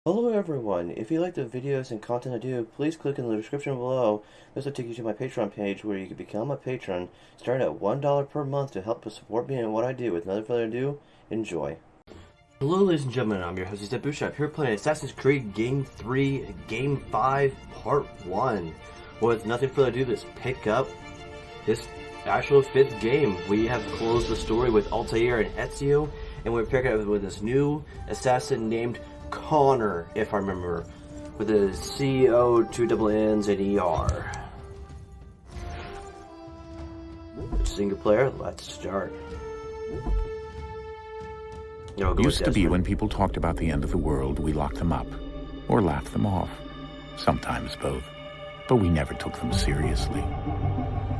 Hello everyone, if you like the videos and content I do, please click in the description below. This will take you to my Patreon page where you can become a patron, starting at $1 per month to help support me in what I do. With no further ado, enjoy. Hello ladies and gentlemen, I'm your host Dstapp BootStrapp, here playing Assassin's Creed Game 3, Game 5, Part 1. With nothing further ado, let's pick up this actual 5th game. We have closed the story with Altair and Ezio, and we're picking up with this new assassin named Connor, if I remember, with a C-O, 2 double N's, and E-R. Single player, let's start. Used to be when people talked about the end of the world, we locked them up, or laughed them off. Sometimes both. But we never took them seriously.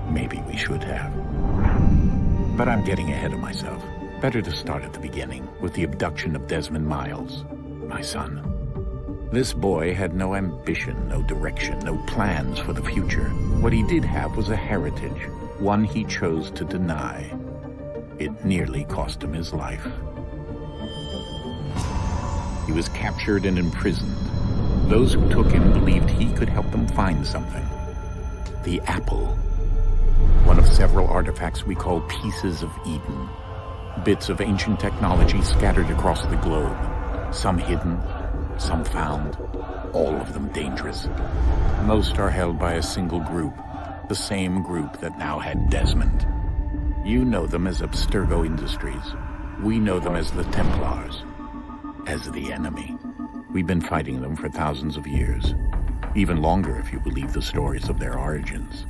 Maybe we should have. But I'm getting ahead of myself. Better to start at the beginning, with the abduction of Desmond Miles, my son. This boy had no ambition, no direction, no plans for the future. What he did have was a heritage, one he chose to deny. It nearly cost him his life. He was captured and imprisoned. Those who took him believed he could help them find something. The apple. One of several artifacts we call pieces of Eden. Bits of ancient technology scattered across the globe. Some hidden, some found, all of them dangerous. Most are held by a single group, the same group that now had Desmond. You know them as Abstergo Industries. We know them as the Templars, as the enemy. We've been fighting them for thousands of years, even longer if you believe the stories of their origins.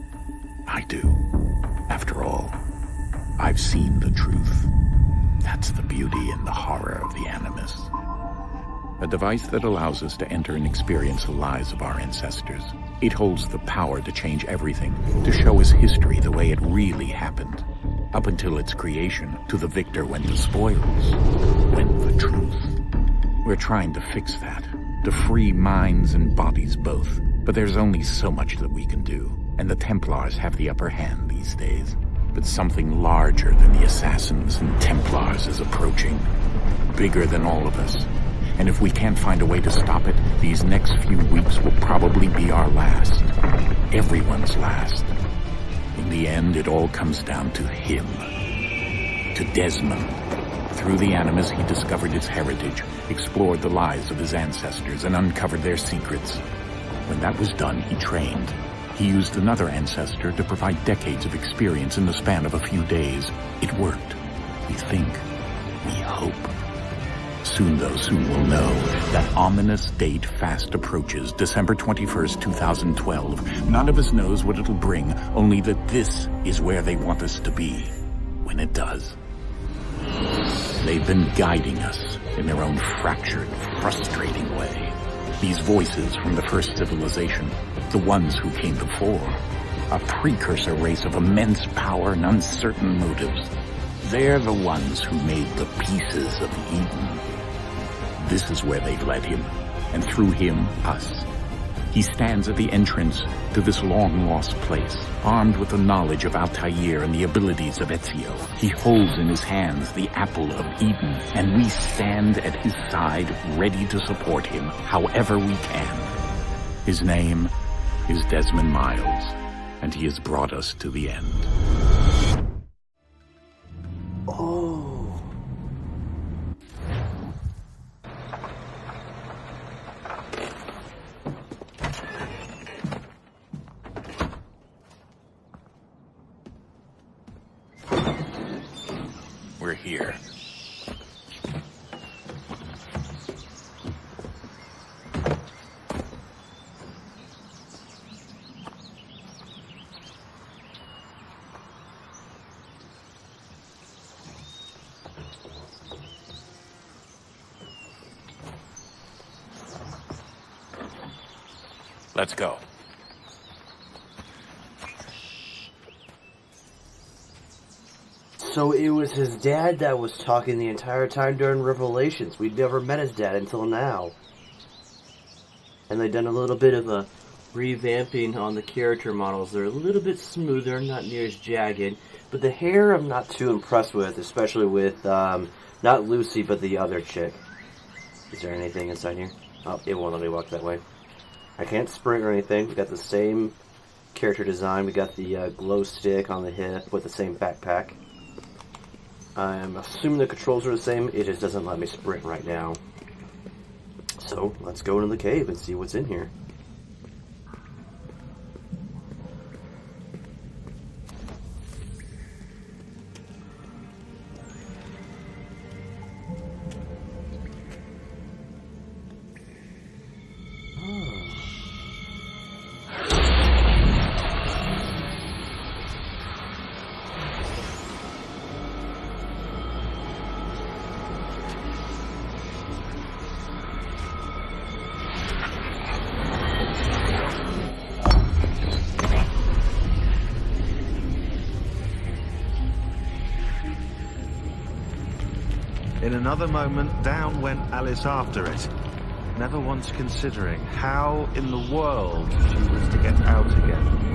I do. After all, I've seen the truth. That's the beauty and the horror of the Animus. A device that allows us to enter and experience the lives of our ancestors. It holds the power to change everything, to show us history the way it really happened. Up until its creation, to the victor went the spoils, went the truth. We're trying to fix that, to free minds and bodies both. But there's only so much that we can do, and the Templars have the upper hand these days. But something larger than the Assassins and Templars is approaching, bigger than all of us. And if we can't find a way to stop it, these next few weeks will probably be our last. Everyone's last. In the end, it all comes down to him. To Desmond. Through the Animus, he discovered its heritage, explored the lives of his ancestors, and uncovered their secrets. When that was done, he trained. He used another ancestor to provide decades of experience in the span of a few days. It worked. We think. We hope. Soon, though, soon we'll know. That ominous date fast approaches, December 21st, 2012. None of us knows what it'll bring, only that this is where they want us to be, when it does. They've been guiding us in their own fractured, frustrating way. These voices from the first civilization, the ones who came before, a precursor race of immense power and uncertain motives. They're the ones who made the pieces of Eden. This is where they've led him, and through him, us. He stands at the entrance to this long-lost place, armed with the knowledge of Altair and the abilities of Ezio. He holds in his hands the apple of Eden, and we stand at his side, ready to support him however we can. His name is Desmond Miles, and he has brought us to the end. Oh. We're here. Let's go. So it was his dad that was talking the entire time during Revelations. We'd never met his dad until now. And they've done a little bit of a revamping on the character models. They're a little bit smoother, not near as jagged. But the hair I'm not too impressed with, especially with, not Lucy, but the other chick. Is there anything inside here? Oh, it won't let me walk that way. I can't sprint or anything. We got the same character design. We got the glow stick on the hip with the same backpack. I'm assuming the controls are the same. It just doesn't let me sprint right now. So, let's go into the cave and see what's in here. In another moment, down went Alice after it, never once considering how in the world she was to get out again.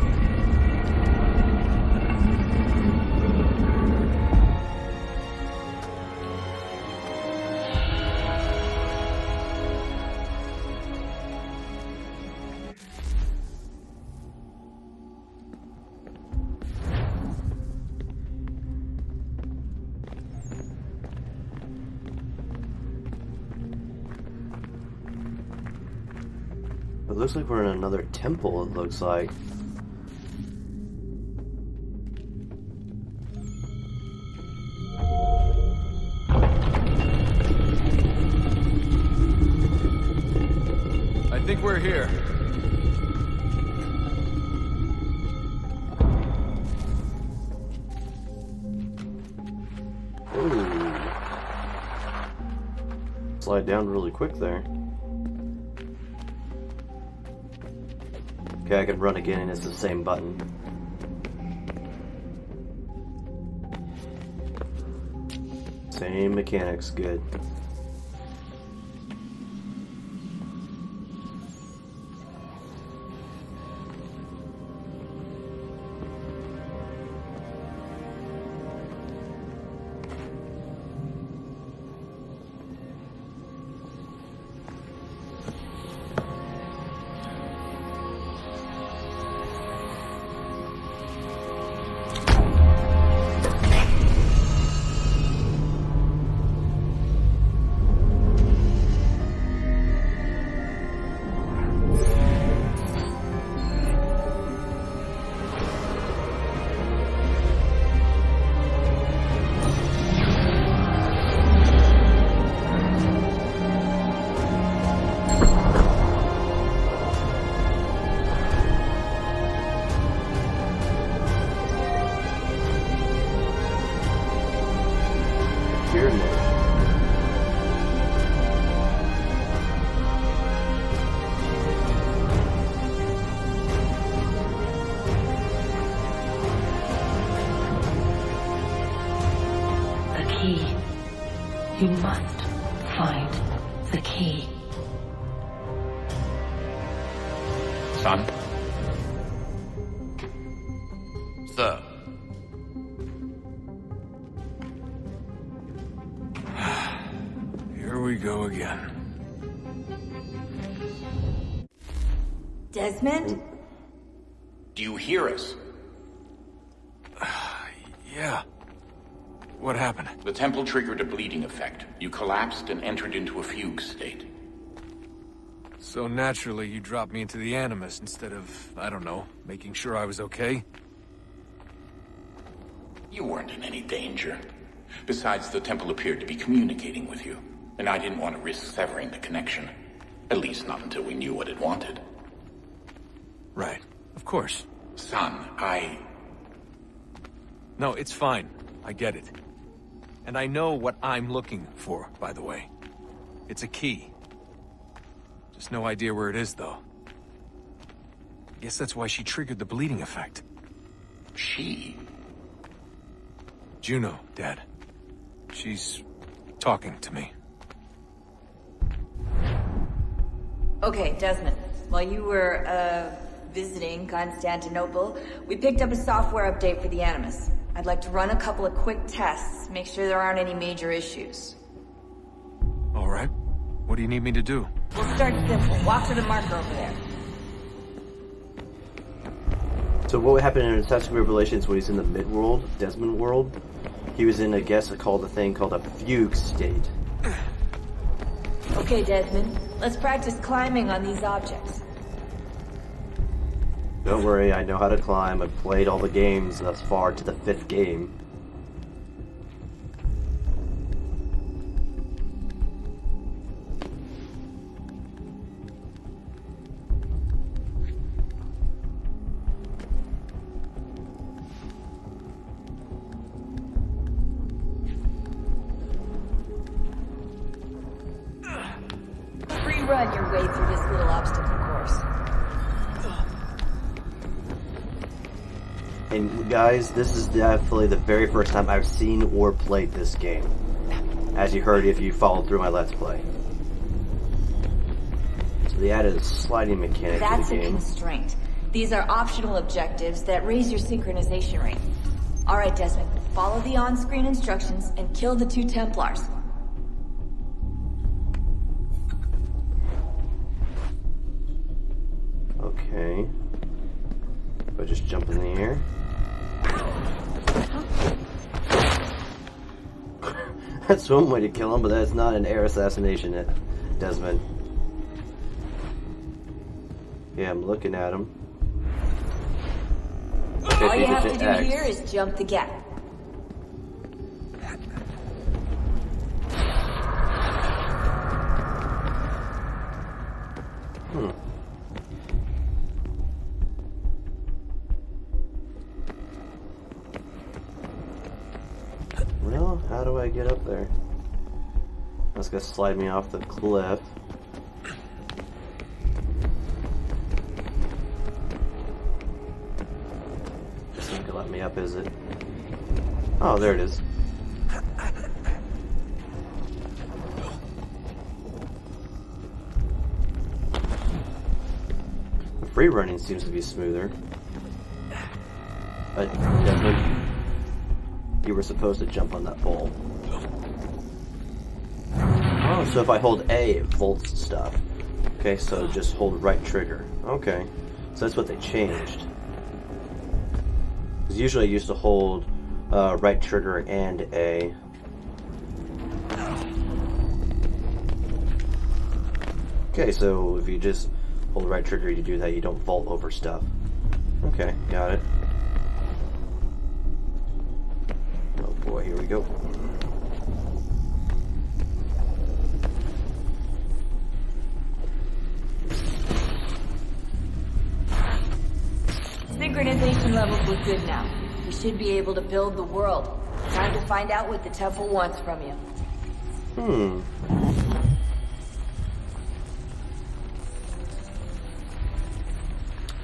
It looks like we're in another temple, it looks like. I think we're here. Ooh. Slide down really quick there. Okay, I can run again and it's the same button. Same mechanics, good. You must find the key. Son? Sir. Here we go again. Desmond? Do you hear us? Yeah. What happened? The temple triggered a bleeding effect. You collapsed and entered into a fugue state. So naturally, you dropped me into the Animus instead of, I don't know, making sure I was okay? You weren't in any danger. Besides, the temple appeared to be communicating with you, and I didn't want to risk severing the connection. At least not until we knew what it wanted. Right. Of course. Son, No, it's fine. I get it. And I know what I'm looking for, by the way. It's a key. Just no idea where it is, though. I guess that's why she triggered the bleeding effect. She? Juno, Dad. She's talking to me. Okay, Desmond. While you were, visiting Constantinople, we picked up a software update for the Animus. I'd like to run a couple of quick tests, make sure there aren't any major issues. All right. What do you need me to do? We'll start simple. Walk to the marker over there. So what happened in Assassin's Creed Revelations when he's in the mid-world, Desmond world? He was in, I guess, a thing called a fugue state. Okay, Desmond. Let's practice climbing on these objects. Don't worry, I know how to climb. I've played all the games thus far to the 5th game. Run your way through this little obstacle course. And guys, this is definitely the very first time I've seen or played this game. As you heard if you followed through my Let's Play. So they added a sliding mechanic to That's the a game. constraint. These are optional objectives that raise your synchronization rate. Alright, Desmond. Follow the on-screen instructions and kill the 2 Templars. Okay. If I just jump in the air. That's one way to kill him, but that's not an air assassination, Desmond. Yeah, I'm looking at him. Okay, All you have to hit do X. here is jump the gap. Well, how do I get up there? That's gonna slide me off the cliff. This ain't gonna let me up, is it? Oh, there it is. The free running seems to be smoother. But, Desmond, you were supposed to jump on that pole. Oh, so if I hold A, it volts stuff. Okay, so just hold right trigger. Okay, so that's what they changed. Because usually I used to hold right trigger and A. Okay, so if you just hold right trigger, you do that, you don't vault over stuff. Okay, got it. Oh boy, here we go. Synchronization levels look good now. We should be able to build the world. Time to find out what the temple wants from you.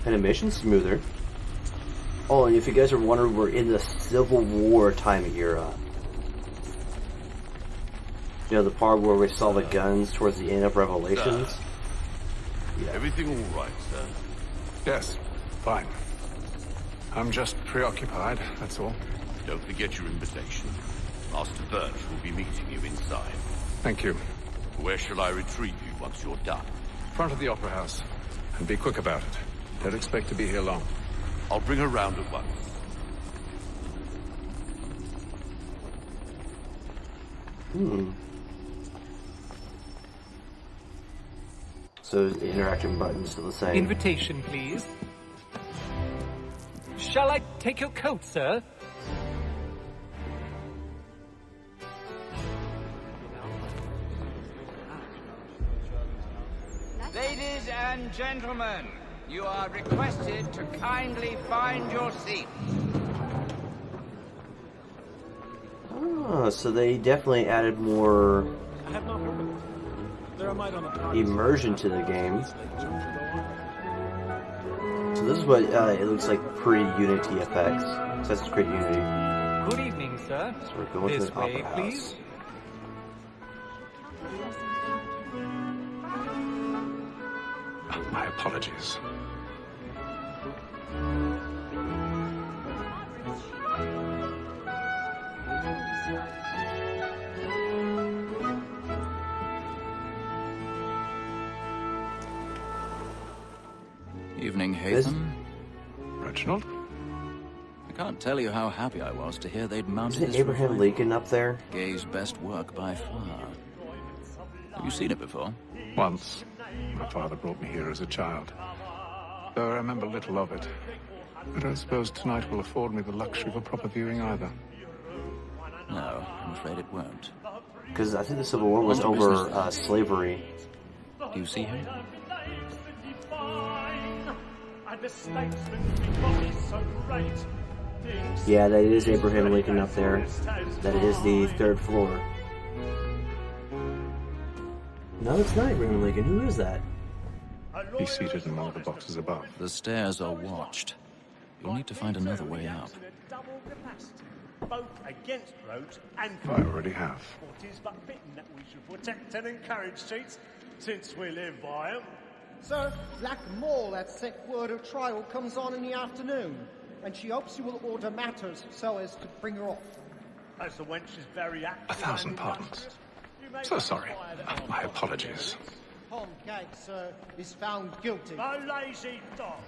Animation smoother. Oh, and if you guys are wondering, we're in the Civil War time era. You know, the part where we saw the guns towards the end of Revelations? Yeah. Everything all right, sir? Yes, fine. I'm just preoccupied, that's all. Don't forget your invitation. Master Birch will be meeting you inside. Thank you. Where shall I retrieve you once you're done? Front of the Opera House. And be quick about it. Don't expect to be here long. I'll bring her round at once. So the interaction button's still the same. Invitation, please. Shall I take your coat, sir? Ladies and gentlemen, you are requested to kindly find your seats. Oh, so they definitely added more immersion to the game. So this is what it looks like pre-Unity effects. Assassin's Creed Unity. Good evening, sir. So we're going This to the way, Opera please. House. Oh, my apologies. Evening, This- Haytham. Reginald? I can't tell you how happy I was to hear they'd mounted Isn't this Abraham revival. Lincoln up there? Gay's best work by far. Have you seen it before? Once. My father brought me here as a child. Though I remember little of it. I don't suppose tonight will afford me the luxury of a proper viewing either. No, I'm afraid it won't. Because I think the Civil War was over slavery. Do you see him? Yeah, that is Abraham Lincoln up there. That is the 3rd floor. No, it's not Abraham Lincoln. Who is that? He's seated in one of the boxes above. The stairs are watched. You'll need to find another way up. Both against roads and I already have. It is but fitting that we should protect and encourage cheats, since we live by them. Sir, Black Mole, that sick word of trial, comes on in the afternoon, and she hopes you will order matters so as to bring her off. As the wench is very active. 1,000 pardons. So sorry. My apologies. Tom Gag, sir, is found guilty. A lazy dog.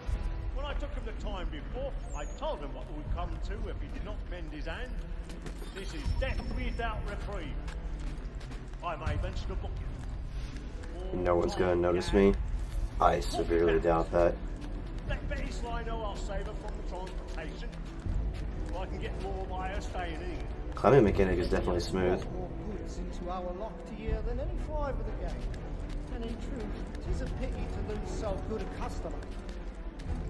When I took him the time before, I told him what would come to if he did not mend his hand. This is death without reprieve. I may mention a book. No one's gonna notice me. I severely doubt that. Let Betty Sly know I'll save her from the transportation. So I can get more by her staying in. Climbing mechanic is definitely smooth. More goods into our locked year than any 5 of the game. And in truth, 'tis a pity to lose so good a customer.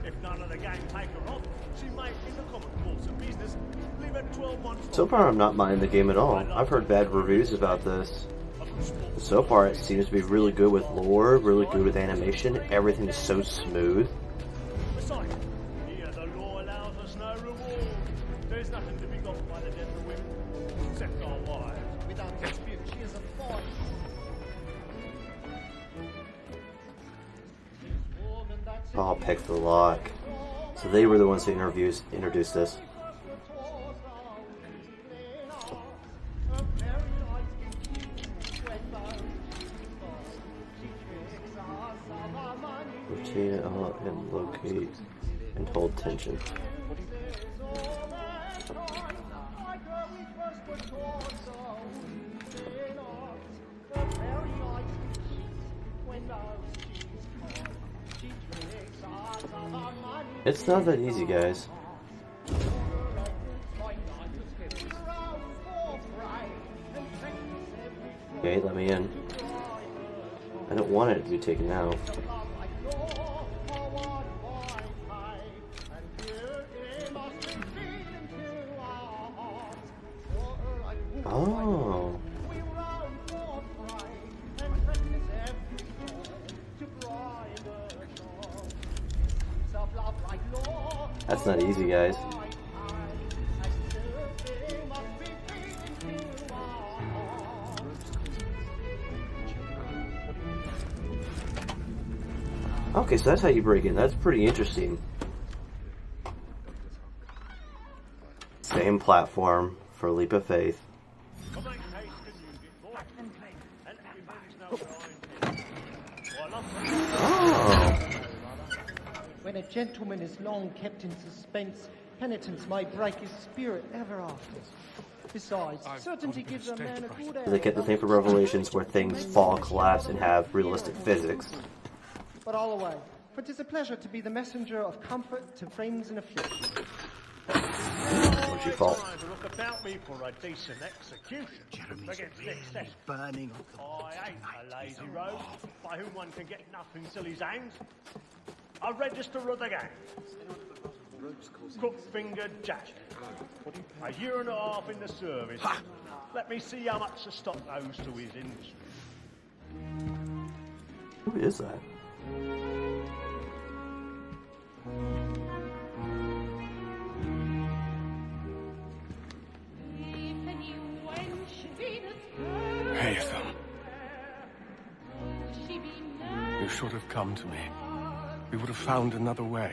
If none of the gang take her on, she may, in the common course of business, leave her 12 months. So far, I'm not minding the game at all. I've heard bad reviews about this. So far, it seems to be really good with lore, really good with animation. Everything is so smooth. Besides, here the law allows us no reward. There's nothing to be got by the death of women, except our wives. Without dispute, she is a fine. Oh, pick the lock. So they were the ones who introduced this. Rotate and locate and hold tension. It's not that easy, guys. Okay, let me in. I don't want it to be taken out. Oh. That's not easy, guys. Okay, so that's how you break in. That's pretty interesting. Same platform for Leap of Faith. Oh. When a gentleman is long kept in suspense, penitence may break his spirit ever after. Besides, certainty gives a man a good air. They kept the thing for Revelations where things fall, collapse, and have realistic physics. But all away, for 'tis a pleasure to be the messenger of comfort to friends in affliction. What's your fault? To look about me for a decent execution. Against excess. Burning. I hate a lazy rogue by whom one can get nothing till his hands. A register of the gang. Crook-fingered Jack. A year and a half in the service. Let me see how much the stock owes to his industry. Who is that? Haytham. You should have come to me. We would have found another way.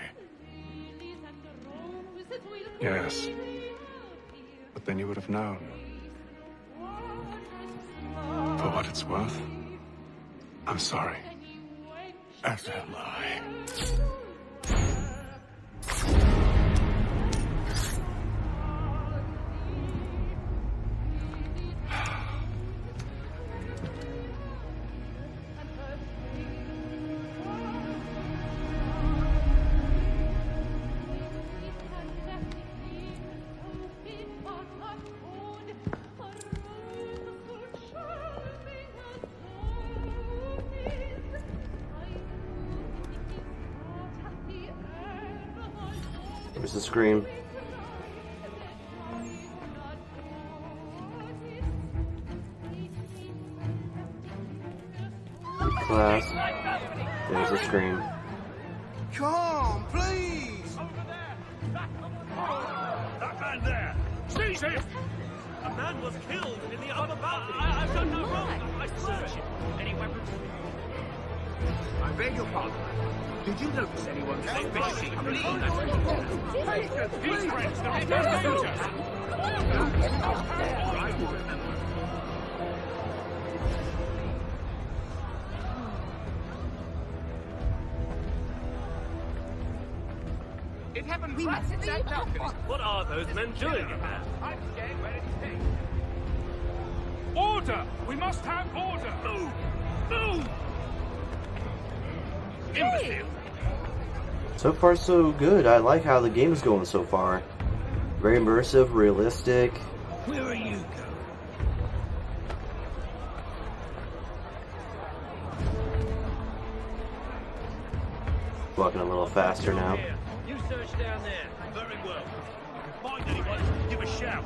Yes. But then you would have known. For what it's worth, I'm sorry. As am I. There's the scream. Class. There's the scream. Come, please! That man there! Seize him! A man was killed in the upper balcony. I've done no wrong. I swear it. Any weapons? I beg your pardon. Did you notice anyone suspicious coming in that These friends don't danger. It happened right in that balcony. What are those men doing in there? I'm scared where it's taken. Order! We must have order! Move! Move! Imbecile! So far, so good. I like how the game is going so far. Very immersive, realistic. Where are you going? Walking a little faster now. You search down there. Very well. If you find anyone, give a shout.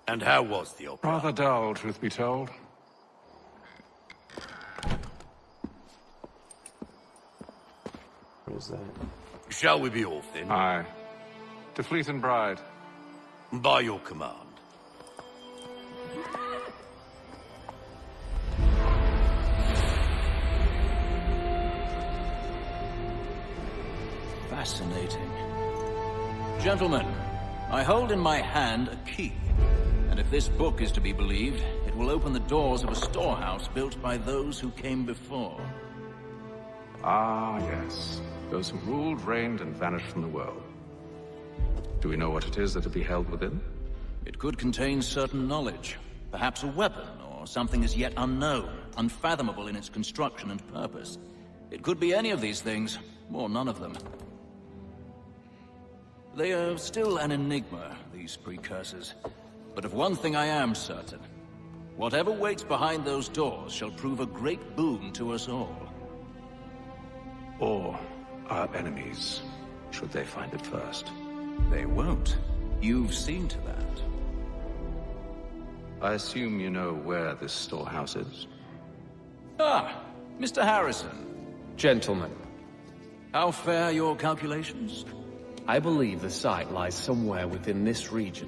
And how was the opera? Rather dull, truth be told. What is that? Shall we be off then? Aye. To Fleet and Bride. By your command. Fascinating. Gentlemen, I hold in my hand a key. And if this book is to be believed, it will open the doors of a storehouse built by those who came before. Ah, yes. Those who ruled, reigned, and vanished from the world. Do we know what it is that will be held within? It could contain certain knowledge. Perhaps a weapon, or something as yet unknown, unfathomable in its construction and purpose. It could be any of these things, or none of them. They are still an enigma, these precursors. But of one thing I am certain. Whatever waits behind those doors shall prove a great boon to us all. Or our enemies, should they find it first. They won't. You've seen to that. I assume you know where this storehouse is? Ah, Mr. Harrison. Gentlemen, How fare your calculations? I believe the site lies somewhere within this region.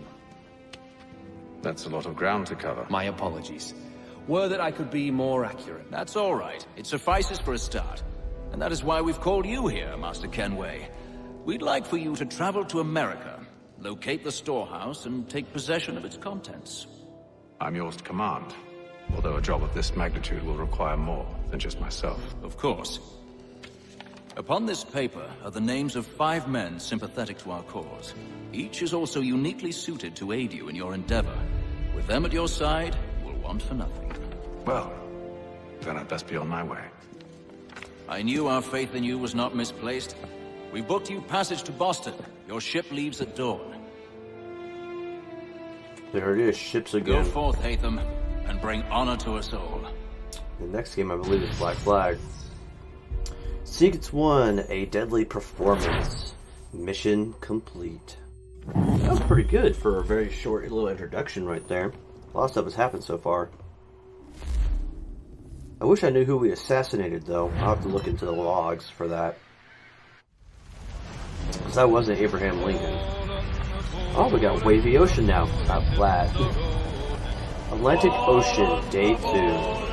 That's a lot of ground to cover. My apologies. Were that I could be more accurate. That's all right. It suffices for a start. And that is why we've called you here, Master Kenway. We'd like for you to travel to America, locate the storehouse, and take possession of its contents. I'm yours to command, although a job of this magnitude will require more than just myself. Of course. Upon this paper are the names of 5 men sympathetic to our cause. Each is also uniquely suited to aid you in your endeavor. With them at your side, you will want for nothing. Well, then I'd best be on my way. I knew our faith in you was not misplaced. We booked you passage to Boston. Your ship leaves at dawn. There it is, ships Go again. forth, Haytham, and bring honor to us all. The next game, I believe, is Black Flag. Secrets 1, a deadly performance. Mission complete. That was pretty good for a very short little introduction right there. A lot of stuff has happened so far. I wish I knew who we assassinated, though. I'll have to look into the logs for that. Because that wasn't Abraham Lincoln. Oh, we got Wavy Ocean now. Not flat. Atlantic Ocean, Day 2.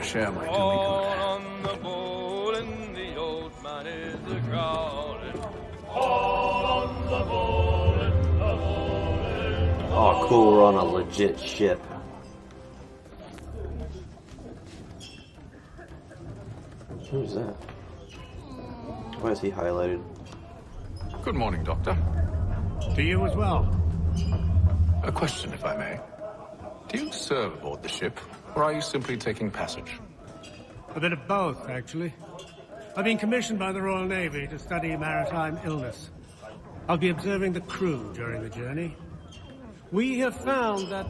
Share might do me good. On the bowl and the old man is a growling. All on the Oh, cool, we're on a legit ship. Who's that? Why is he highlighted? Good morning, Doctor. To you as well. A question, if I may. Do you serve aboard the ship, or are you simply taking passage? A bit of both, actually. I've been commissioned by the Royal Navy to study maritime illness. I'll be observing the crew during the journey. We have found that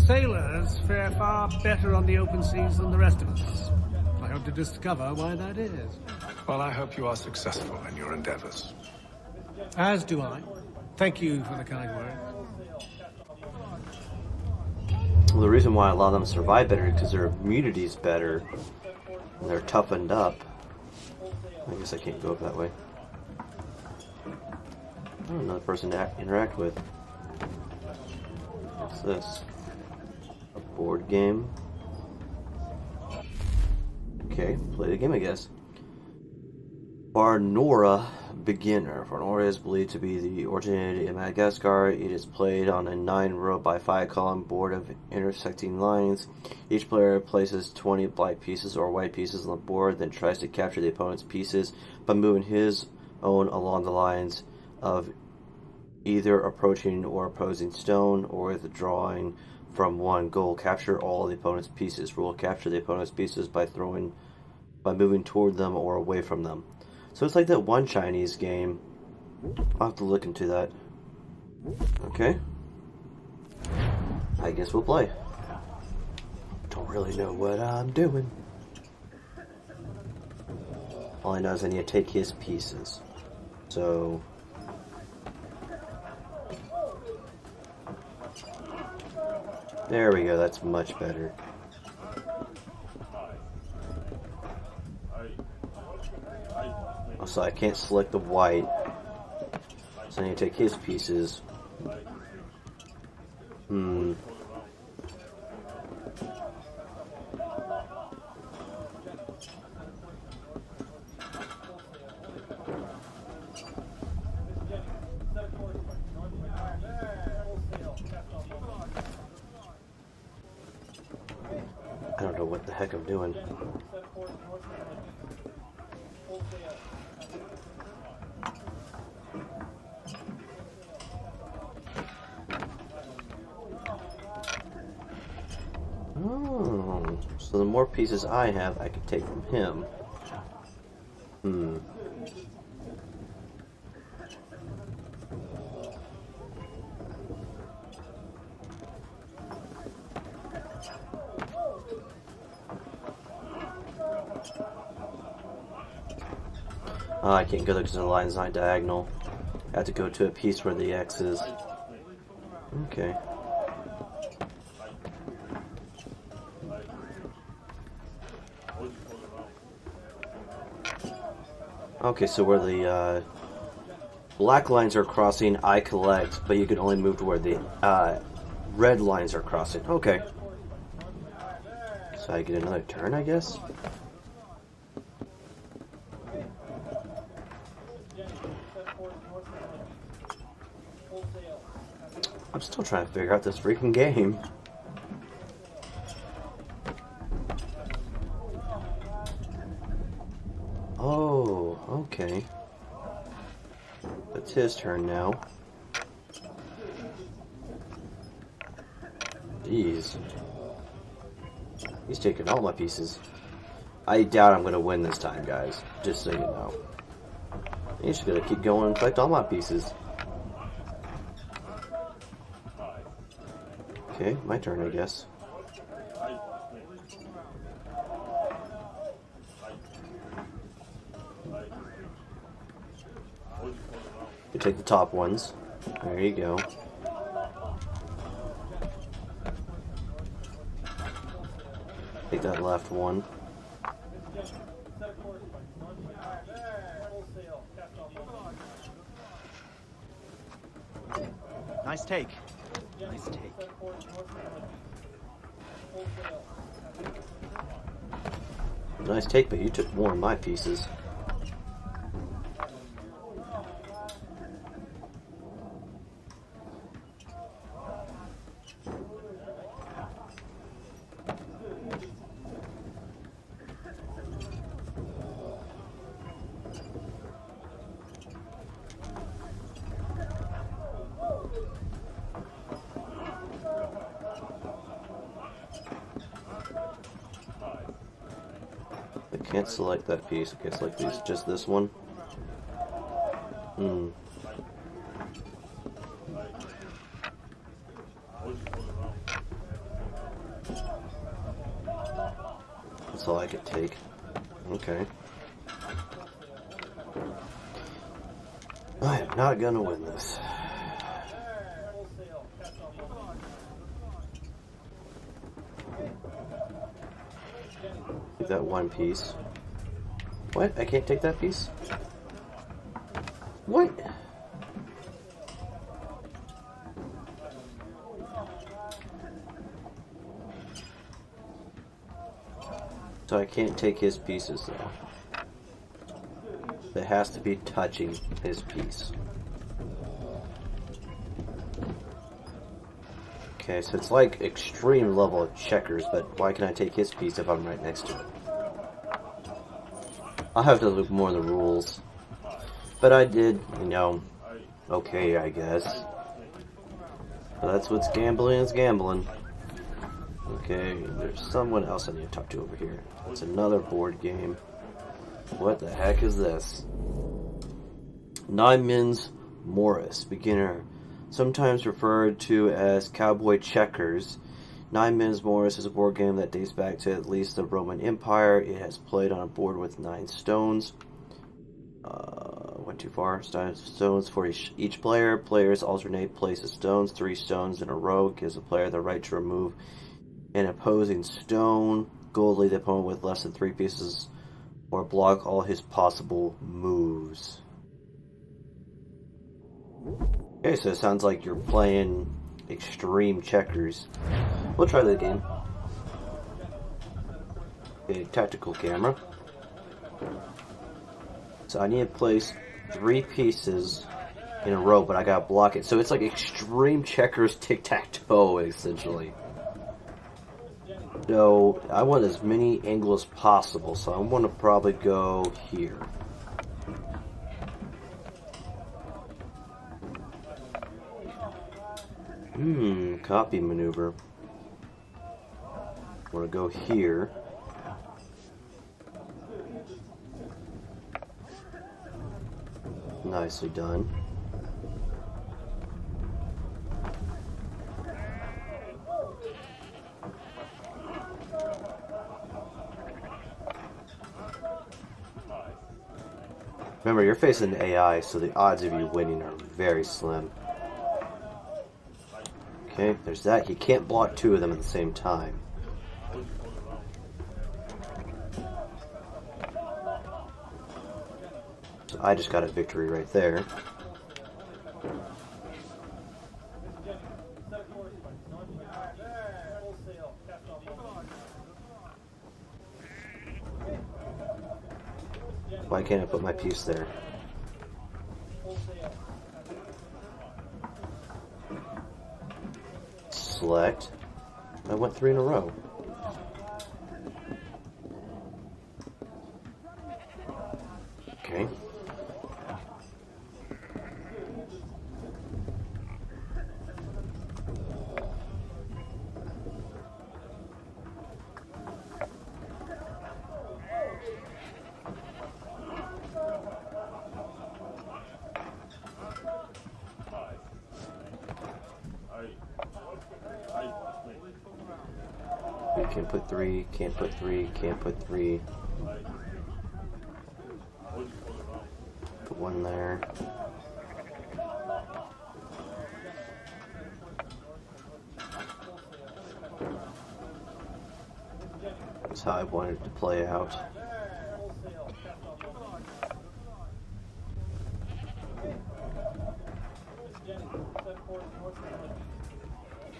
sailors fare far better on the open seas than the rest of us. I hope to discover why that is. Well, I hope you are successful in your endeavors. As do I. Thank you for the kind words. Well, the reason why a lot of them survive better is because their immunity's better. And they're toughened up. I guess I can't go up that way. Oh, another person to interact with. What's this? A board game. Okay, play the game, I guess. Barnora Beginner. Barnora is believed to be the originated in Madagascar. It is played on a 9-row by 5-column board of intersecting lines. Each player places 20 black pieces or white pieces on the board, then tries to capture the opponent's pieces by moving his own along the lines of either approaching or opposing stone, or withdrawing from one goal. Capture all the opponent's pieces. Rule: capture the opponent's pieces by moving toward them or away from them. So it's like that one Chinese game. I'll have to look into that. Okay. I guess we'll play. Don't really know what I'm doing. All I know is I need to take his pieces. So... there we go, that's much better. So I can't select the white. So I need to take his pieces. I don't know what the heck I'm doing. Oh, so the more pieces I have, I can take from him. Oh, I can't go there because the line's not diagonal. I have to go to a piece where the X is. Okay. Okay, so where the black lines are crossing, I collect, but you can only move to where the red lines are crossing. Okay. So I get another turn, I guess? I'm still trying to figure out this freaking game. Oh, okay. It's his turn now. Jeez. He's taking all my pieces. I doubt I'm gonna win this time, guys. Just so you know. He's just gonna keep going and collect all my pieces. Okay, my turn, I guess. You take the top ones. There you go. Take that left one. Nice take. Nice take. Nice take, but you took more of my pieces. Can't select that piece. Okay, select these. Just this one. That's all I could take. Okay. I am not gonna win this. Take that one piece. What? I can't take that piece? What? So I can't take his pieces though. It has to be touching his piece. Okay, so it's like extreme level of checkers, but why can I take his piece if I'm right next to it? I'll have to look more at the rules. But I did, you know, okay, I guess. But that's what's gambling is gambling. Okay, there's someone else I need to talk to over here. It's another board game. What the heck is this? Nyman's Morris, beginner. Sometimes referred to as Cowboy Checkers. Nyman's Morris is a board game that dates back to at least the Roman Empire. It has played on a board with 9 stones. Went too far. Stones for each player. Players alternate places stones. 3 stones in a row gives the player the right to remove an opposing stone. Goal lead the opponent with less than 3 pieces or block all his possible moves. Okay, so it sounds like you're playing extreme checkers. We'll try that game. Okay, tactical camera. So I need to place 3 pieces in a row, but I gotta block it. So it's like extreme checkers tic-tac-toe, essentially. So I want as many angles as possible, so I want to probably go here. Copy maneuver. I want to go here. Nicely done. Remember, you're facing AI, so the odds of you winning are very slim. Okay, there's that. You can't block 2 of them at the same time. So I just got a victory right there. Why can't I put my piece there? Select. I went 3 in a row. Okay. Can't put 3, can't put 3, can't put 3. Put 1 there. That's how I wanted it to play out.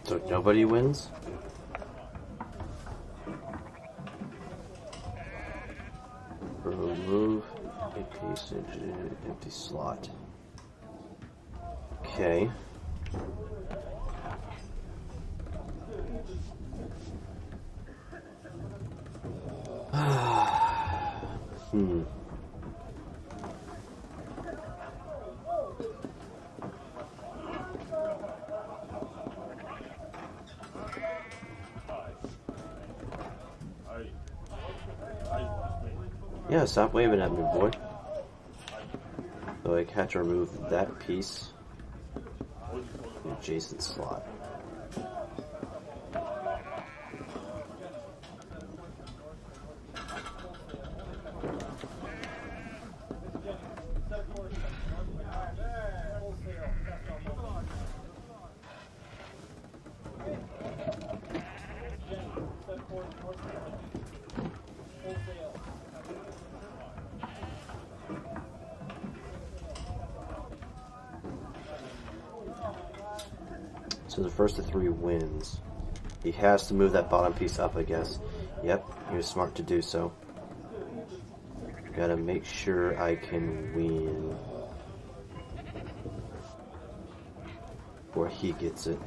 So nobody wins? Remove a piece into an empty slot. Okay. Yeah, stop waving at me, boy. So I had to remove that piece. Adjacent slot. So the first of 3 wins. He has to move that bottom piece up, I guess. Yep, he was smart to do so. Gotta make sure I can win before he gets it.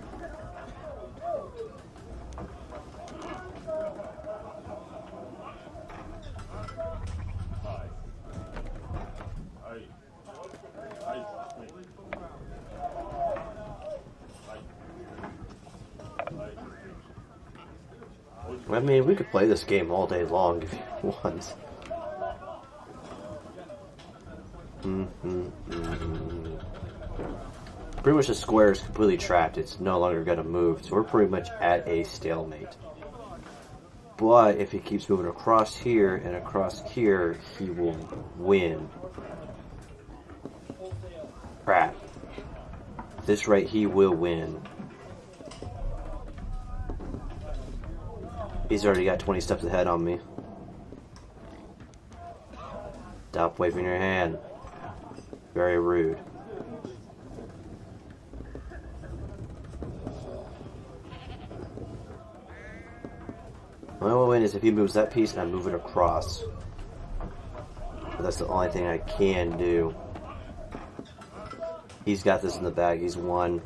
I mean, we could play this game all day long if you want. Pretty much the square is completely trapped. It's no longer going to move, so we're pretty much at a stalemate. But if he keeps moving across here and across here, he will win. Crap. This right, he will win. He's already got 20 steps ahead on me. Stop waving your hand. Very rude. My only win is if he moves that piece and I move it across. But that's the only thing I can do. He's got this in the bag. He's won.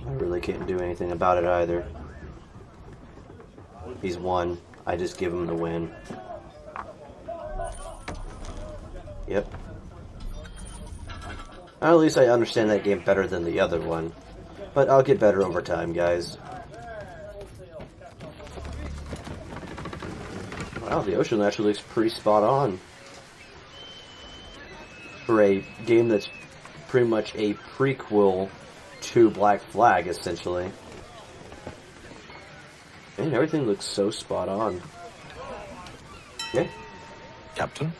I really can't do anything about it either. He's won. I just give him the win. Yep. At least I understand that game better than the other one. But I'll get better over time, guys. Wow, the ocean actually looks pretty spot on. For a game that's pretty much a prequel to Black Flag, essentially. And everything looks so spot on. Okay. Captain?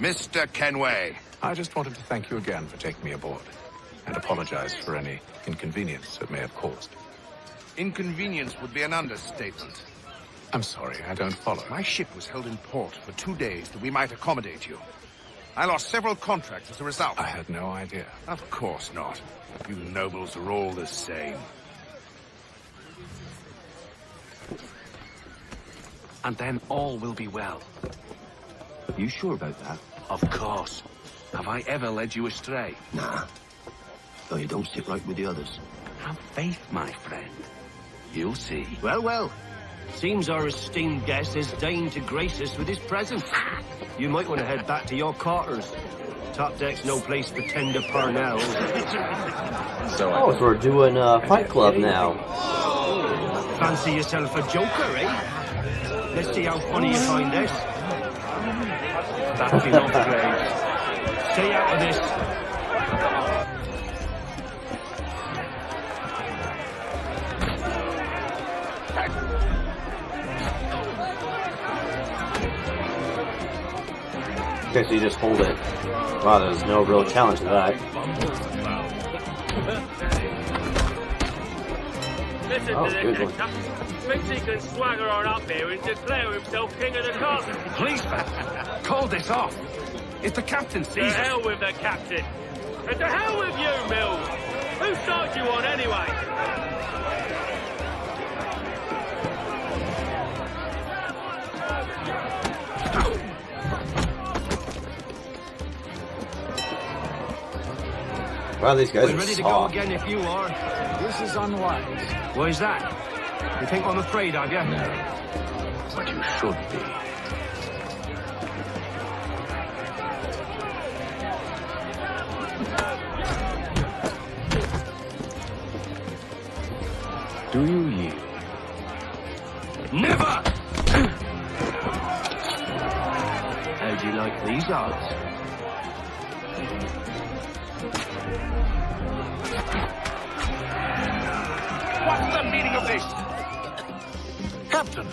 Mr. Kenway. I just wanted to thank you again for taking me aboard, and apologize for any inconvenience it may have caused. Inconvenience would be an understatement. I'm sorry, I don't follow. My ship was held in port for 2 days that we might accommodate you. I lost several contracts as a result. I had no idea. Of course not. You nobles are all the same. And then all will be well. You sure about that? Of course. Have I ever led you astray? Nah. Though you don't sit right with the others. Have faith, my friend. You'll see. Well, well. Seems our esteemed guest has deigned to grace us with his presence. You might want to head back to your quarters. Top deck's no place for tender parnell. So we're doing Fight Club now. Fancy yourself a joker, eh? Let's see how funny you find this. That's enough, Graves. Stay out of this. Okay, so you just hold it. Wow, there's no real challenge to that. Listen to this, Hector. Thinks he can swagger on up here and declare himself king of the castle. Please, call this off. If the captain sees To hell with the captain. And to hell with you, Mills. Whose side you on anyway? Wow, these guys We're are ready to soft. go again if you are. This is unwise. Why is that? You think I'm afraid, have you? No. But you should be. Do you yield? Never! How do you like these odds? What's the meaning of this? Captain,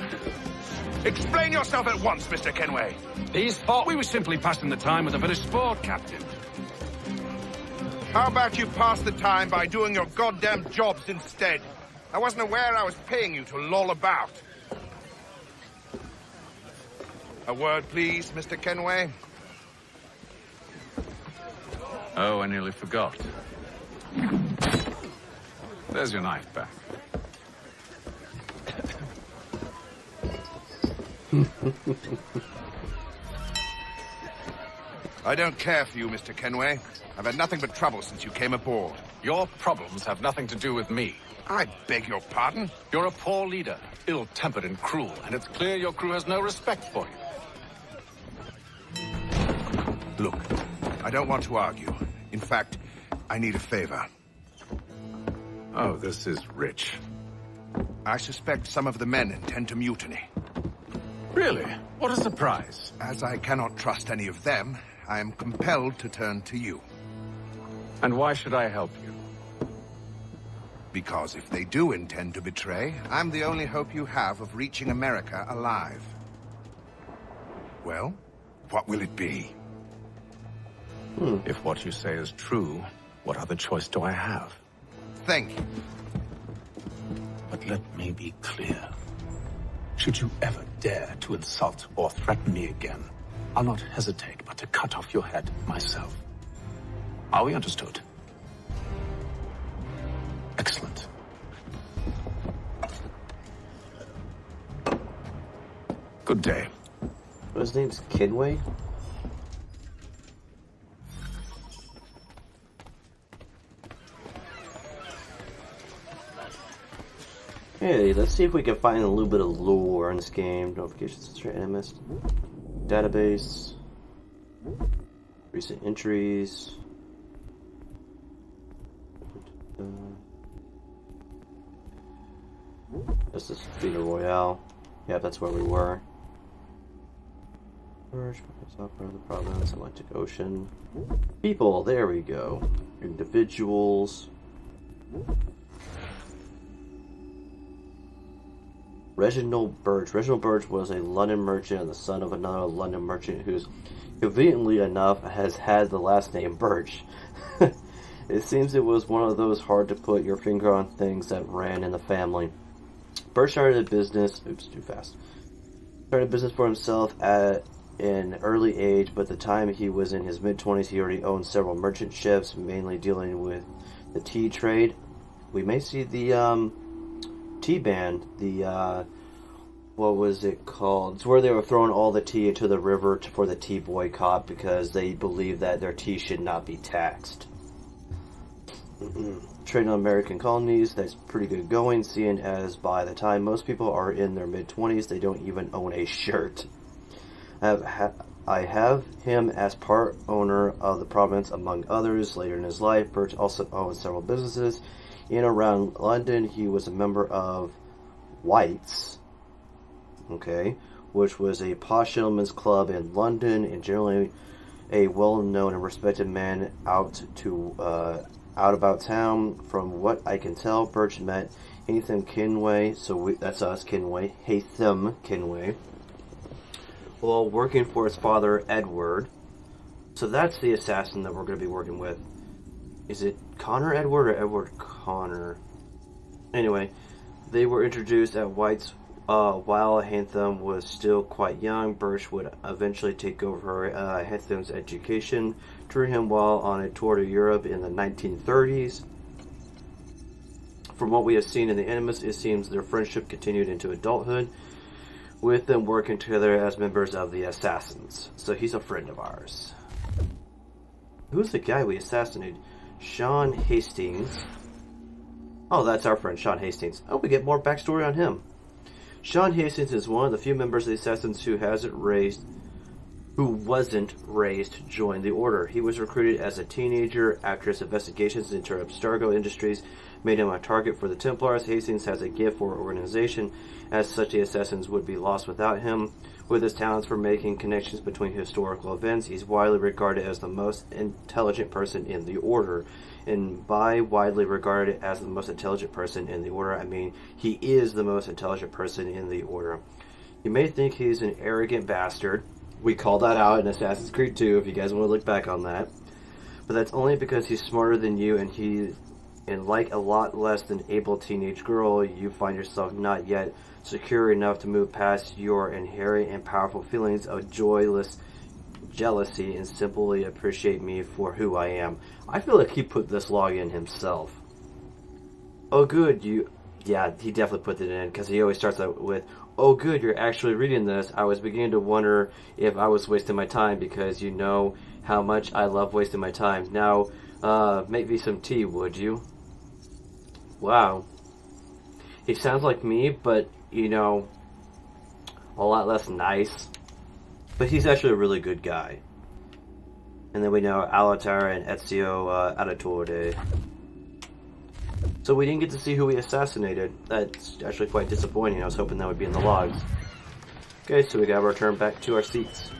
explain yourself at once, Mr. Kenway. These thought we were simply passing the time with a bit of sport, Captain. How about you pass the time by doing your goddamn jobs instead? I wasn't aware I was paying you to loll about. A word, please, Mr. Kenway. Oh, I nearly forgot. There's your knife back. I don't care for you, Mr. Kenway. I've had nothing but trouble since you came aboard. Your problems have nothing to do with me. I beg your pardon? You're a poor leader, ill-tempered and cruel, and it's clear your crew has no respect for you. Look, I don't want to argue. In fact, I need a favor. Oh, this is rich. I suspect some of the men intend to mutiny. Really? What a surprise. As I cannot trust any of them, I am compelled to turn to you. And why should I help you? Because if they do intend to betray, I'm the only hope you have of reaching America alive. Well, what will it be? If what you say is true, what other choice do I have? Thank you. But let me be clear. Should you ever dare to insult or threaten me again, I'll not hesitate but to cut off your head myself. Are we understood? Excellent. Good day. His name's Kenway? Hey, let's see if we can find a little bit of lore in this game. Notifications, NMS, database, recent entries. This is Battle Royale. Yeah, that's where we were. Software, the province, Atlantic Ocean. People, there we go. Individuals. Reginald Birch. Reginald Birch was a London merchant and the son of another London merchant who's, conveniently enough, has had the last name Birch. It seems it was one of those hard to put your finger on things that ran in the family. Birch started a business, started a business for himself at an early age, but the time he was in his mid-20s, he already owned several merchant ships, mainly dealing with the tea trade. We may see the, tea band, the, what was it called? It's where they were throwing all the tea into the river for the tea boycott because they believe that their tea should not be taxed. Trading on American colonies, that's pretty good going, seeing as by the time most people are in their mid-20s, they don't even own a shirt. I have him as part owner of the province, among others. Later in his life, Birch also owned several businesses. In and around London, he was a member of White's, okay, which was a posh gentleman's club in London, and generally a well-known and respected man out about town. From what I can tell, Birch met Haytham Kenway, that's us, Kenway, Haytham Kenway, while working for his father, Edward. So that's the assassin that we're going to be working with. Is it Connor Edward or Edward Connor? Anyway, they were introduced at White's while Haytham was still quite young. Birch would eventually take over Haytham's education, touring him while on a tour to Europe in the 1930s. From what we have seen in the Animus, it seems their friendship continued into adulthood, with them working together as members of the Assassins. So he's a friend of ours. Who's the guy we assassinated? Sean Hastings. Oh, that's our friend, Sean Hastings. Oh, we get more backstory on him. Sean Hastings is one of the few members of the Assassins who wasn't raised to join the Order. He was recruited as a teenager after his investigations into Abstergo Industries made him a target for the Templars. Hastings has a gift for organization. As such, the assassins would be lost without him. With his talents for making connections between historical events, he's widely regarded as the most intelligent person in the Order. And by widely regarded as the most intelligent person in the Order, I mean he is the most intelligent person in the Order. You may think he's an arrogant bastard. We call that out in Assassin's Creed 2, if you guys want to look back on that. But that's only because he's smarter than you, and like a lot less than able teenage girl, you find yourself not yet secure enough to move past your inherent and powerful feelings of joyless jealousy and simply appreciate me for who I am. I feel like he put this log in himself. Oh good, yeah, he definitely put it in, because he always starts out with, oh good, you're actually reading this. I was beginning to wonder if I was wasting my time, because you know how much I love wasting my time. Now, make me some tea, would you? Wow. He sounds like me, but, you know, a lot less nice. But he's actually a really good guy. And then we know Alatar and Ezio Auditore. So we didn't get to see who we assassinated. That's actually quite disappointing. I was hoping that would be in the logs. Okay, so we gotta return back to our seats.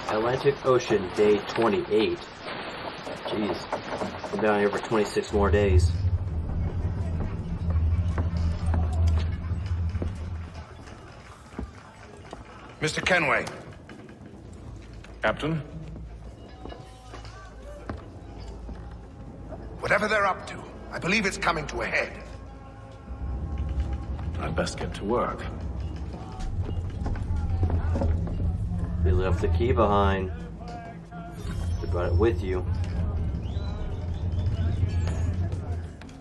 Atlantic Ocean, day 28. Jeez. We're down here for 26 more days. Mr. Kenway. Captain? Whatever they're up to, I believe it's coming to a head. I'd best get to work. You left the key behind. You brought it with you.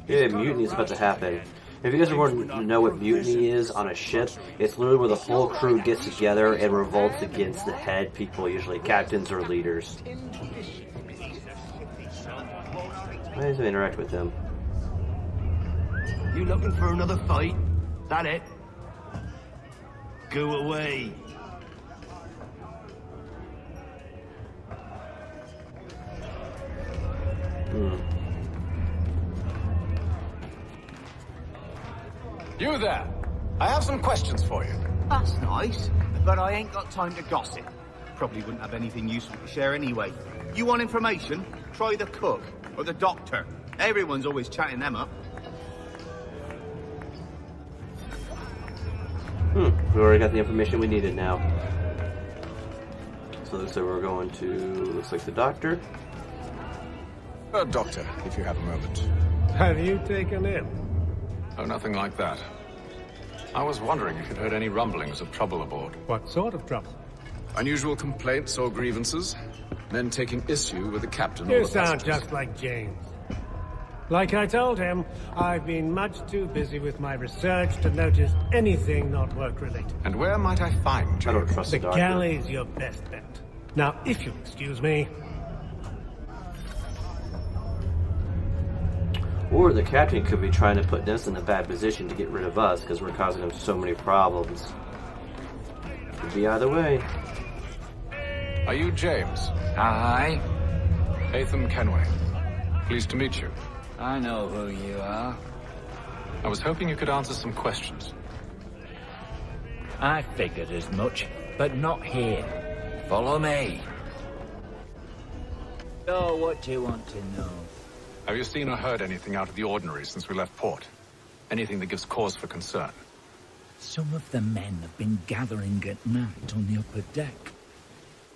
Yeah, mutiny is about to happen. If you guys want to know what mutiny is on a ship, it's literally where the whole crew gets together and revolts against the head people, usually captains or leaders. Why does it interact with them? You looking for another fight? That it? Go away. You there! I have some questions for you. That's nice, but I ain't got time to gossip. Probably wouldn't have anything useful to share anyway. You want information? Try the cook or the doctor. Everyone's always chatting them up. We already got the information we needed now. So looks like we're going to, looks like the doctor. Doctor, if you have a moment. Have you taken him? Oh, nothing like that. I was wondering if you'd heard any rumblings of trouble aboard. What sort of trouble? Unusual complaints or grievances? Men taking issue with the captain or You the sound passengers. just like James. Like I told him, I've been much too busy with my research to notice anything not work-related. And where might I find you? I don't trust The the doctor. galley's your best bet. Now, if you'll excuse me... Or the captain could be trying to put us in a bad position to get rid of us because we're causing him so many problems. Could be either way. Are you James? Aye. Haytham Kenway. Pleased to meet you. I know who you are. I was hoping you could answer some questions. I figured as much, but not here. Follow me. So, what do you want to know? Have you seen or heard anything out of the ordinary since we left port? Anything that gives cause for concern? Some of the men have been gathering at night on the upper deck.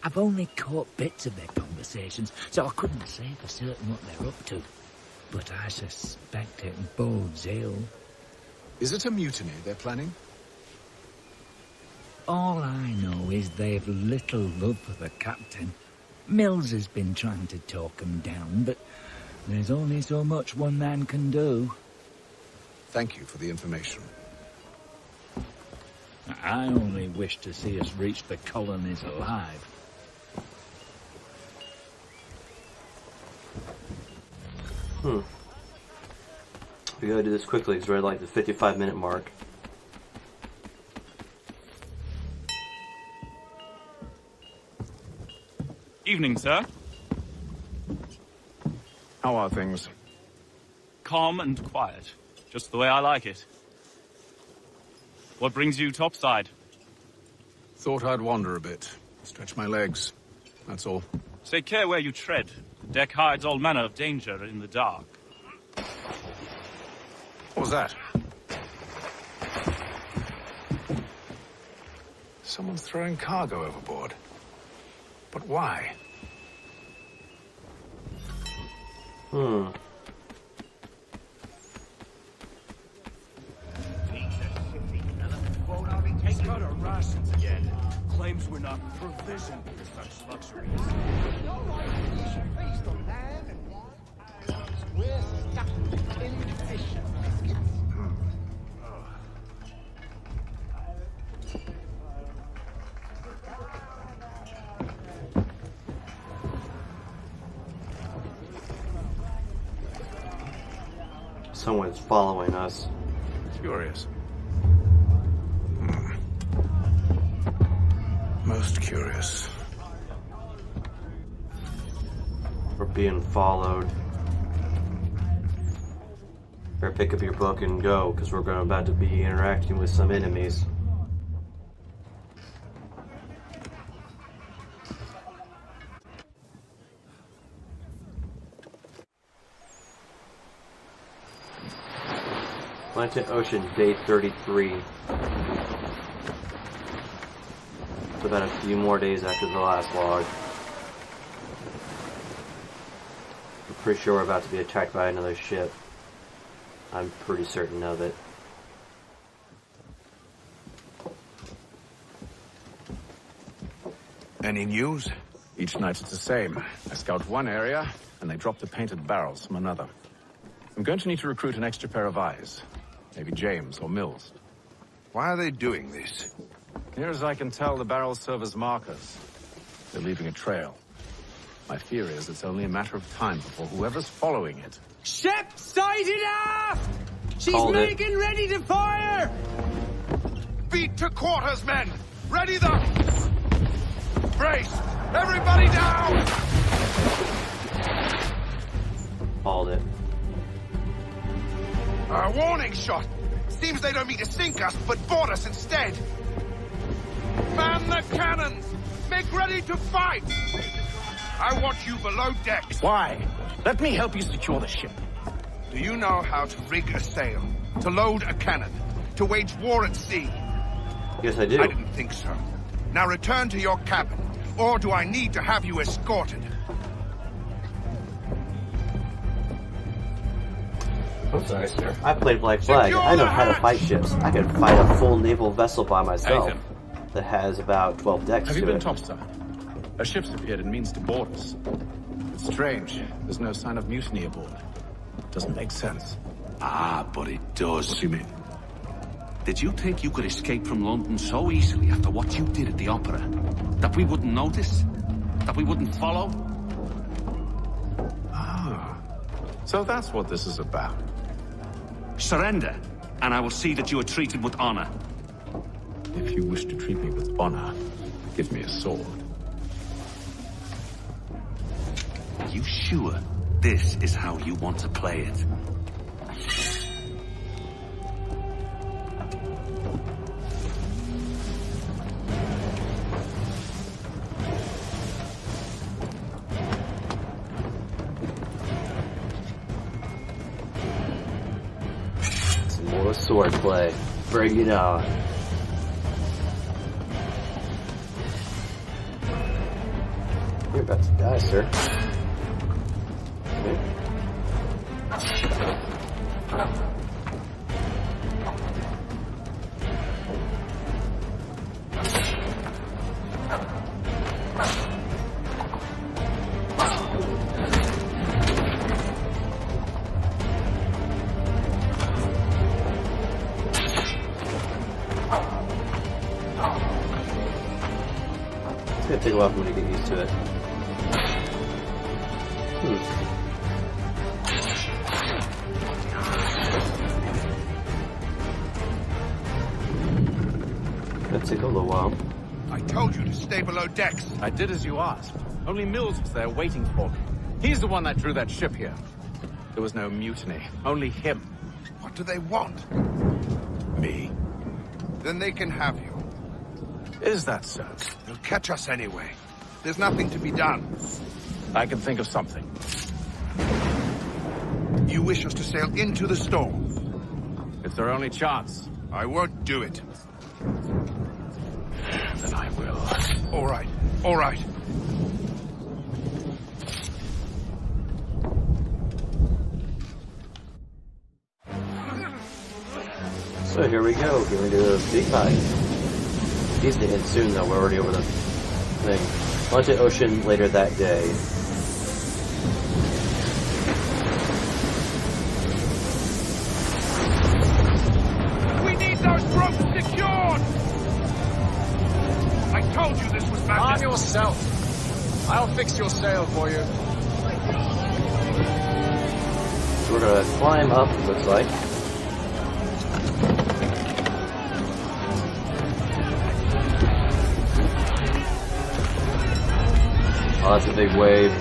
I've only caught bits of their conversations, so I couldn't say for certain what they're up to. But I suspect it bodes ill. Is it a mutiny they're planning? All I know is they've little love for the captain. Mills has been trying to talk them down, but there's only so much one man can do. Thank you for the information. I only wish to see us reach the colonies alive. We gotta do this quickly because we're at like the 55-minute mark. Evening, sir. How are things? Calm and quiet. Just the way I like it. What brings you topside? Thought I'd wander a bit. Stretch my legs. That's all. Take care where you tread. The deck hides all manner of danger in the dark. What was that? Someone's throwing cargo overboard. But why? He's got our rations again. Claims we're not provisioned with such luxuries. No right we should feast on land and wine. We're stuffed with tinned fish and biscuits. Someone's following us. Curious. Most curious. We're being followed. Better pick up your book and go, because we're about to be interacting with some enemies. Atlantic Ocean, day 33. It's about a few more days after the last log. I'm pretty sure we're about to be attacked by another ship. I'm pretty certain of it. Any news? Each night it's the same. I scout one area, and they drop the painted barrels from another. I'm going to need to recruit an extra pair of eyes. Maybe James or Mills. Why are they doing this? Near as I can tell, the barrels serve as markers. They're leaving a trail. My fear is it's only a matter of time before whoever's following it. Ship sighted aft! She's Hold it. making ready to fire! Beat to quarters, men! Ready the... Brace! Everybody down! Hauled it. A warning shot! Seems they don't mean to sink us, but board us instead! Man the cannons! Make ready to fight! I want you below decks. Why? Let me help you secure the ship. Do you know how to rig a sail? To load a cannon? To wage war at sea? Yes, I do. I didn't think so. Now return to your cabin, or do I need to have you escorted? I'm sorry, sir. I played Black Flag. I know how to fight ships. I can fight a full naval vessel by myself that has about 12 decks Have to you been it. topside? A ship's appeared and means to board us. It's strange. There's no sign of mutiny aboard. Doesn't make sense. Ah, but it does. What do you mean? Did you think you could escape from London so easily after what you did at the opera? That we wouldn't notice? That we wouldn't follow? Ah. So that's what this is about. Surrender, and I will see that you are treated with honor. If you wish to treat me with honor, give me a sword. Are you sure this is how you want to play it? Some more sword play. Bring it on. You're about to die, sir. Okay. It's gonna take a while for me to get used to it. That'll take a little while. I told you to stay below decks. I did as you asked. Only Mills was there waiting for me. He's the one that drew that ship here. There was no mutiny. Only him. What do they want? Me. Then they can have you. Is that so? They'll catch us anyway. There's nothing to be done. I can think of something. You wish us to sail into the storm? It's our only chance. I won't do it. Then I will. All right. All right. So here we go, going to the big fight. He's to end soon though, we're already over the thing. Onto the ocean later that day. We need those ropes secured! I told you this was madness. Arm yourself. I'll fix your sail for you. So we're gonna climb up, it looks like. Oh, that's a big wave.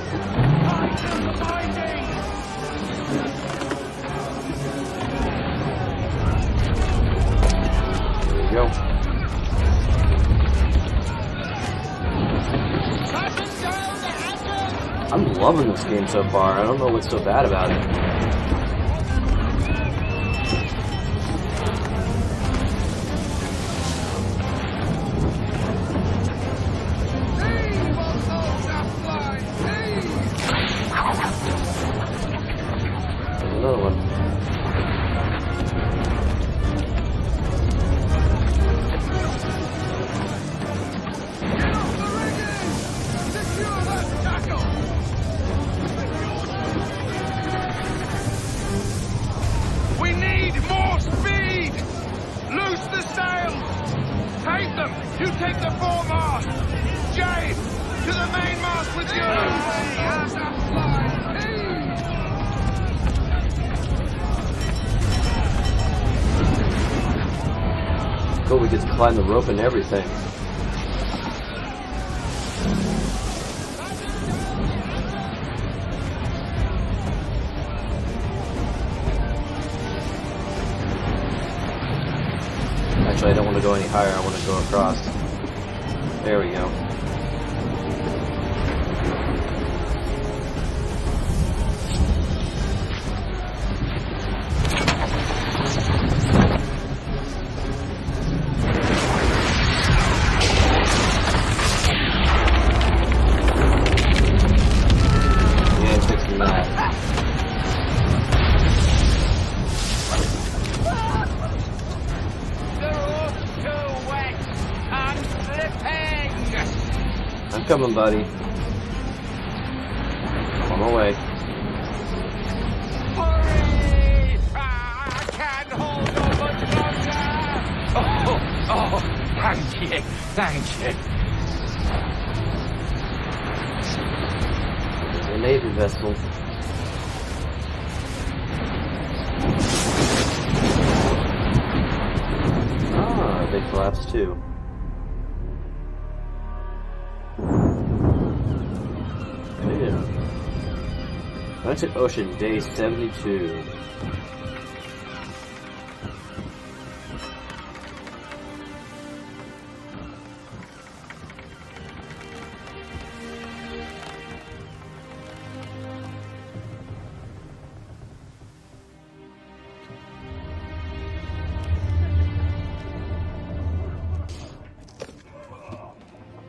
There you go. I'm loving this game so far. I don't know what's so bad about it. Another one. We need more speed! Loose the sails! Haytham, you take the foremast! James, to the mainmast with you! Cool, we get to climb the rope and everything. Actually, I don't want to go any higher, I want to go across. There we go. I'm coming, buddy. On my way. Hurry! I can't hold on much longer! Oh, thank you, thank you. There's a Navy vessel. Ah, they collapsed too. Atlantic Ocean, day 72.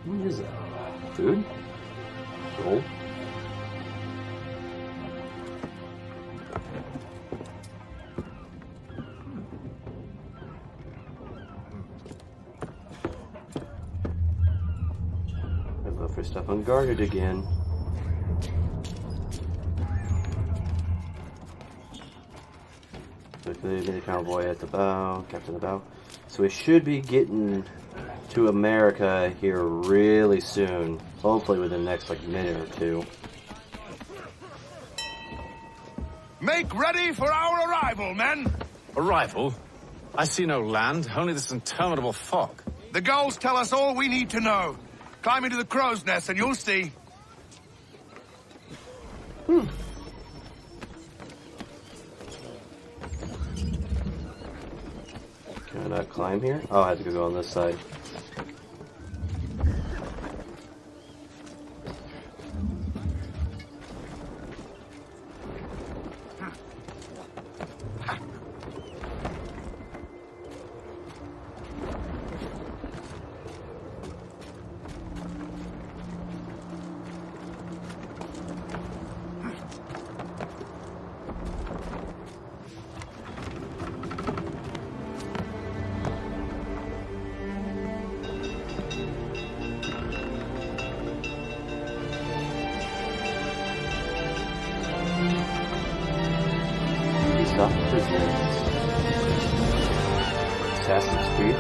What is that? Food? Cool. I love for stuff unguarded again. Quickly, the convoy at the bow, captain the bow. So we should be getting to America here really soon. Hopefully within the next minute or two. Make ready for our arrival, men! Arrival? I see no land, only this interminable fog. The gulls tell us all we need to know. Climb into the crow's nest and you'll see. Can I not climb here? Oh, I have to go on this side. Dstapp presents Assassin's Creed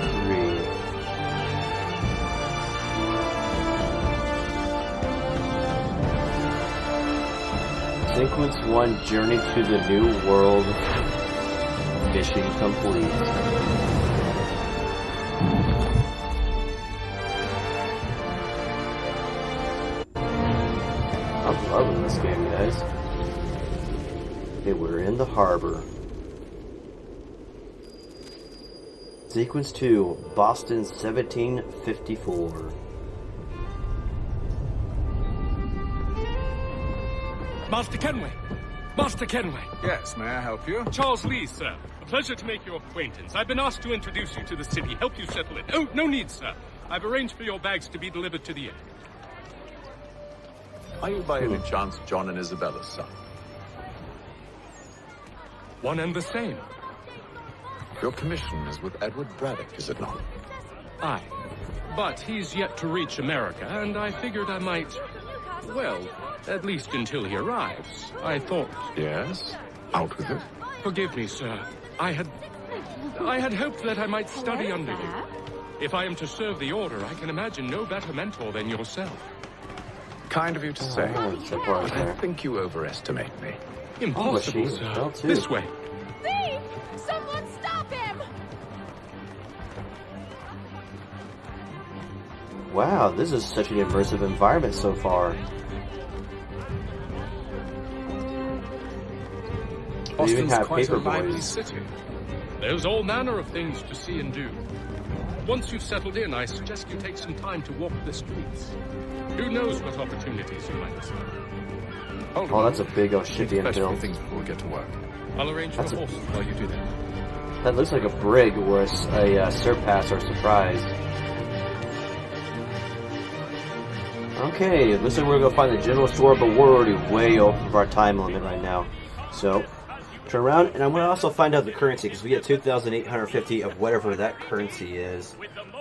3. Sequence 1, Journey to the New World. Mission complete. I'm loving this game, guys. Okay, we're in the harbor. Sequence 2, Boston 1754. Master Kenway! Master Kenway! Yes, may I help you? Charles Lee, sir. A pleasure to make your acquaintance. I've been asked to introduce you to the city, help you settle it. Oh, no need, sir. I've arranged for your bags to be delivered to the inn. Are you by any chance John and Isabella's son? One and the same. Your commission is with Edward Braddock, is it not? Aye. But he's yet to reach America, and I figured I might... Well, at least until he arrives. I thought... Yes? Out with it. Forgive me, sir. I had hoped that I might study under you. If I am to serve the Order, I can imagine no better mentor than yourself. Kind of you to say, but I think you overestimate me. Impossible, sir. This way. Thief! Someone stop him! Wow, this is such an immersive environment so far. We even have paper boys. City. There's all manner of things to see and do. Once you've settled in, I suggest you take some time to walk the streets. Who knows what opportunities you might discover. Oh, that's a big old shitty infill. Things before we get to work. I'll arrange for horses while you do that. That looks like a brig or a surpass or surprise. Okay, looks like we're gonna find the general store, but we're already way off of our time limit right now. So, turn around, and I'm gonna also find out the currency, because we get 2,850 of whatever that currency is.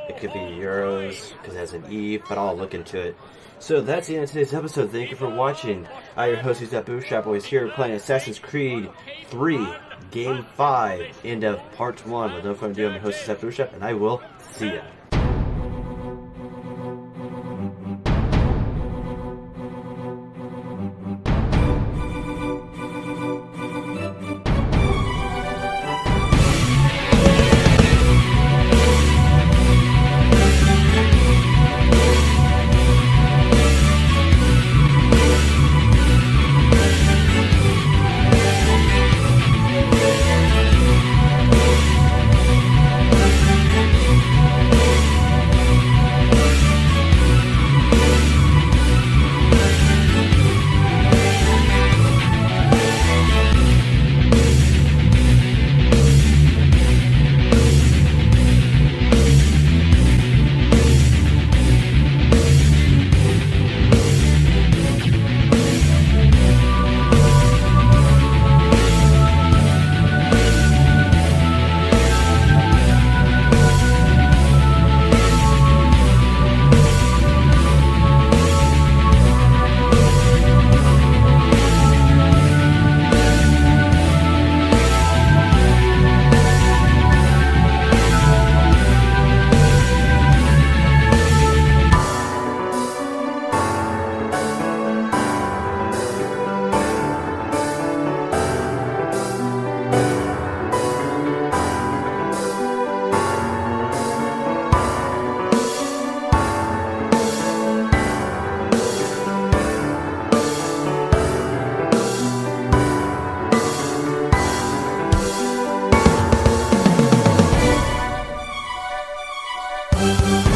It could be euros, because it has an E, but I'll look into it. So that's the end of today's episode. Thank you for watching. I'm your host, BootStrapp, always here playing Assassin's Creed 3, Game 5, end of Part 1. With no further ado, I'm your host, BootStrapp, and I will see ya. Bye.